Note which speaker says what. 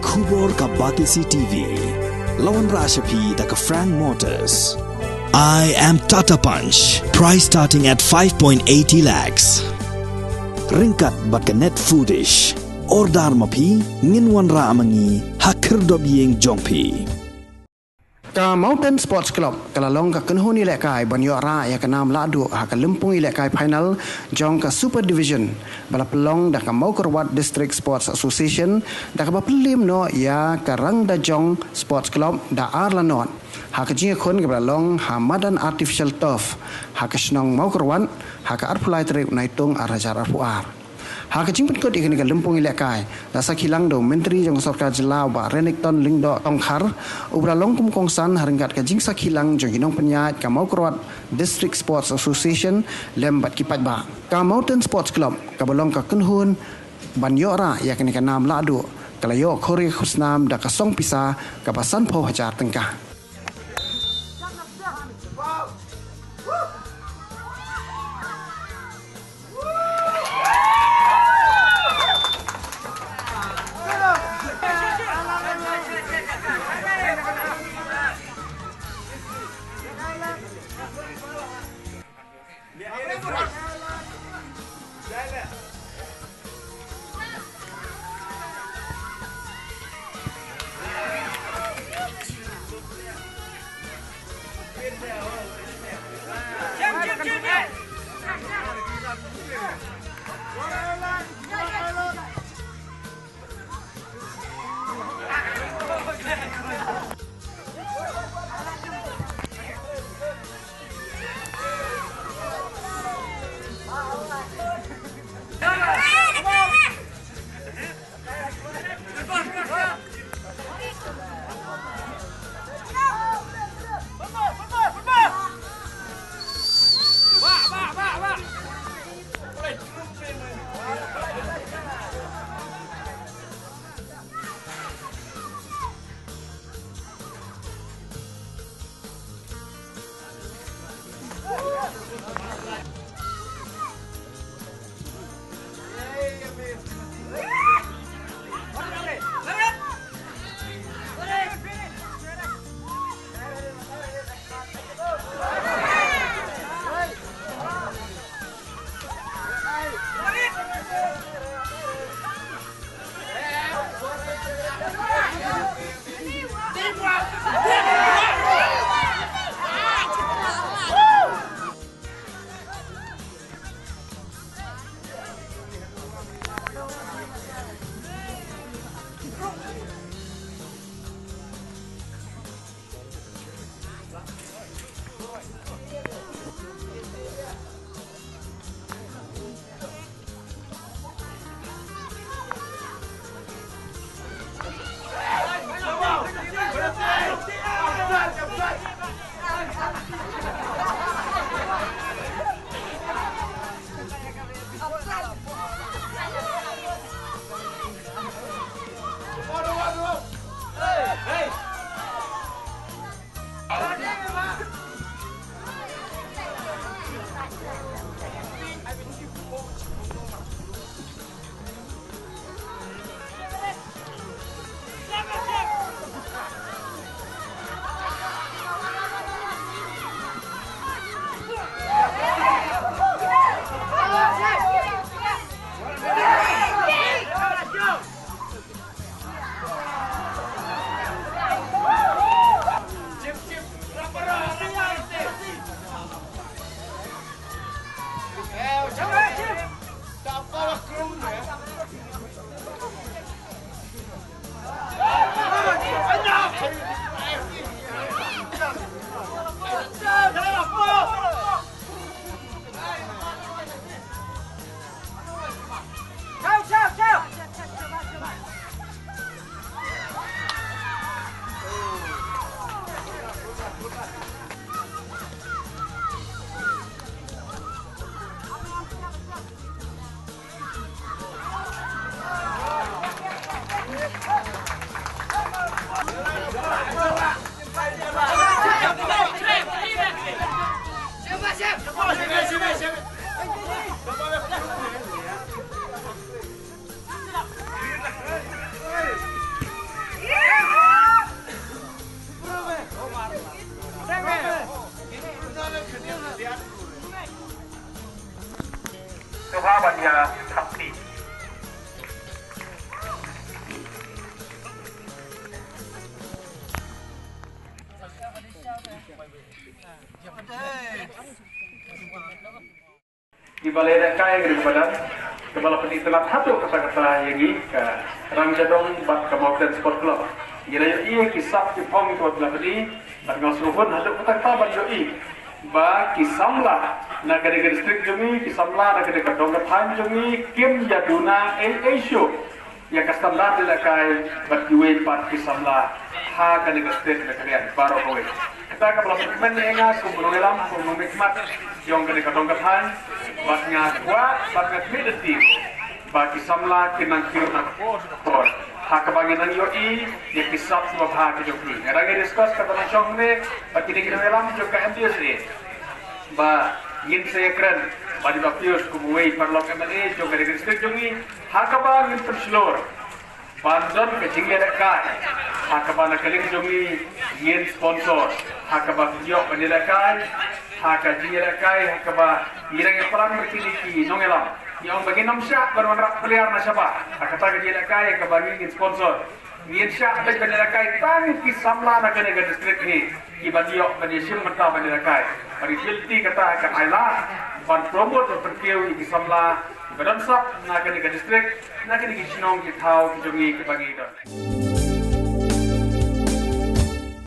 Speaker 1: Kubor ka Batisi TV. Lawan Rashapi da ka Frank Motors. I am Tata Punch. Price starting at 5.80 lakhs. Ringkat bat ka Net Foodish. Ordar mapi nginwan ra amangi hakir dob yeng jongpi.
Speaker 2: Ka Mountain Sports Club kalalong ka kenhuni lekai banyo ra ya ka nam ladu ha ka lempung lekai final jong ka Super Division bala pelong da ka Maukerwat District Sports Association da ka bapelim no ya ka Rangda Jong Sports Club da Arlanon ha ka jinga kon ka balalong ha Madan Artificial Turf ha ka snong Maukerwan ha ka arpulai trip naitung arajar arpuar. Hak jing penkot ikan ikan lempung ilekai. Dasa kilang do menteri jong sorkar jelau ba Renekton Lingdo Tongkhar. Ubra longkum kongsan haringkat ka jing sakilang jong hinong penyat ka Maukerwat District Sports Association lembat kipat ba. Ka Mountain Sports Club ka bolong ka kenhun banyora ya kan ikan nam ladu. Kalayo Korea Khusnam da ka song pisa ka pasan po hajar tengkah.
Speaker 3: di balai dakai dari badan kepala penitilan hatu kata-kata yang ini ke rang jadong bat ke Mountain Sport Club. Ia kisah di pong itu adalah beri bat ngasuhun hatu kata-kata bat yoi ba kisamla na kadang distrik jungi kisamla na kadang dongkat han jungi kim jaduna Asia ya standar dilakai bat yuwe pat kisamla ha kadang distrik na kadang baro kowe kita kapal semen enga kumulungelam kumulungikmat yang kadang dongkat han bat ngakwa bat ngakmidati ba kisamla kinangkir na por ha kabanginan yoi ya kisap sebab ha kijoki erang diskus kata nasyong ne bat kinangkiram juga MDSA ba yin saya keren ba di bapius kumuwei parlok MLA juga di distrik jungi ha kabang yin perslor bandon ke jingi dekai ha kabang nakaling jungi yin sponsor ha kabang yo banilakai ha ka jingi dekai ha kabang irang perang berkini nongelam yang bagi namsya bermanrak peliar na siapa kata ke jilakai ke bagi sponsor Yen syak bagi penerakai tang kisamla na kene distrik ni ibadio bagi sim mata penerakai bagi filti kata akan ailah ban promote perkiu kisamla badan sak na kene distrik na kene kisnong kitau kijongi ke bagi dah